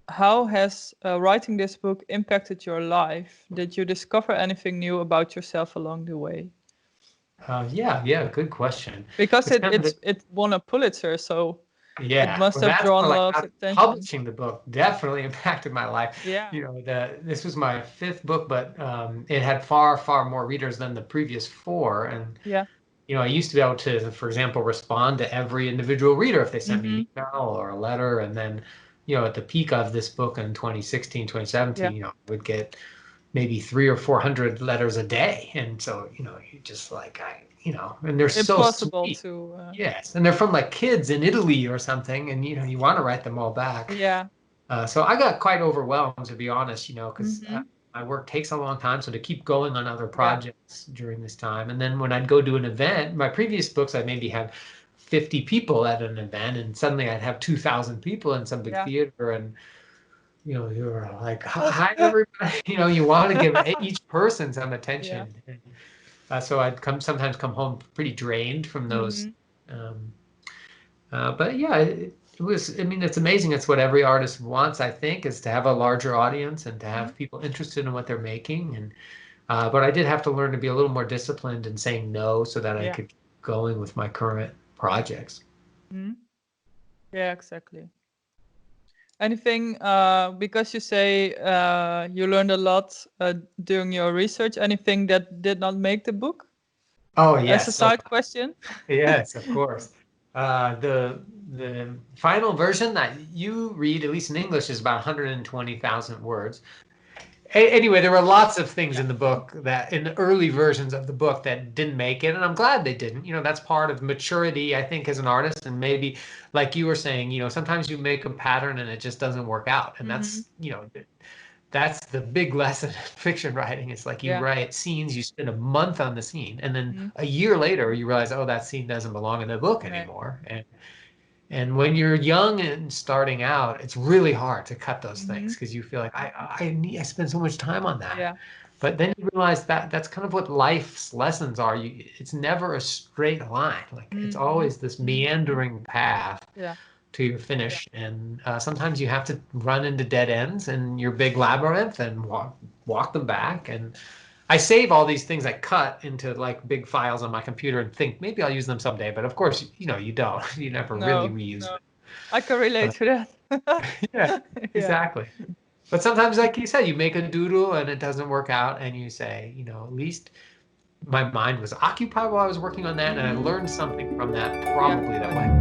How has writing this book impacted your life? Did you discover anything new about yourself along the way? Yeah, good question. Because It's kind of it won a Pulitzer, so it yeah. must Well, have that's drawn more a like lot how of attention. publishing the book definitely impacted my life. Yeah. This was my fifth book, but it had far more readers than the previous four, and Yeah. I used to be able to, for example, respond to every individual reader if they sent me an Mm-hmm. email or a letter. And then, at the peak of this book in 2016, Yeah. 2017, I would get maybe 300 or 400 letters a day. And so, you just like, and they're so Impossible sweet. to. Yes. And they're from like kids in Italy or something. And, you want to write them all back. Yeah. So I got quite overwhelmed, to be honest, because Mm-hmm. my work takes a long time. So to keep going on other Yeah. projects during this time, and then when I'd go do an event, my previous books, I'd maybe have 50 people at an event, and suddenly I'd have 2,000 people in some big Yeah. theater, and you're like, hi everybody, you want to give each person some Yeah. attention. And, so I'd sometimes come home pretty drained from those. Mm-hmm. Um, but yeah, it was, I mean, it's amazing. It's what every artist wants, I think, is to have a larger audience and to Mm-hmm. have people interested in what they're making. And but I did have to learn to be a little more disciplined in saying no so that I Yeah. could keep going with my current projects. Mm-hmm. Yeah, exactly. Anything, because you say you learned a lot during your research, anything that did not make the book? Oh, As a yes. So side question? yes, of course. The final version that you read, at least in English, is about 120,000 words. Anyway, there were lots of things Yeah. in the book that in the early versions of the book that didn't make it, and I'm glad they didn't. That's part of maturity, I think, as an artist. And maybe, like you were saying, sometimes you make a pattern and it just doesn't work out. And Mm-hmm. that's the big lesson in fiction writing. It's like you Yeah. write scenes, you spend a month on the scene, and then Mm-hmm. a year later you realize, oh, that scene doesn't belong in the book Nee. anymore. And when you're young and starting out, it's really hard to cut those Mm-hmm. things because you feel like I spend so much time on that. Yeah. But then you realize that that's kind of what life's lessons are. It's never a straight line. Like it's Mm-hmm. always this meandering path Yeah. to your finish. And sometimes you have to run into dead ends in your big labyrinth and walk them back. And I save all these things I cut into like big files on my computer and think maybe I'll use them someday. But of course, you don't. You never really No, reuse them. I can relate But to that. yeah, Yeah. exactly. But sometimes, like you said, you make a doodle and it doesn't work out, and you say, at least my mind was occupied while I was working on that, and I Mm-hmm. learned something from that Yeah. probably that Oh, way.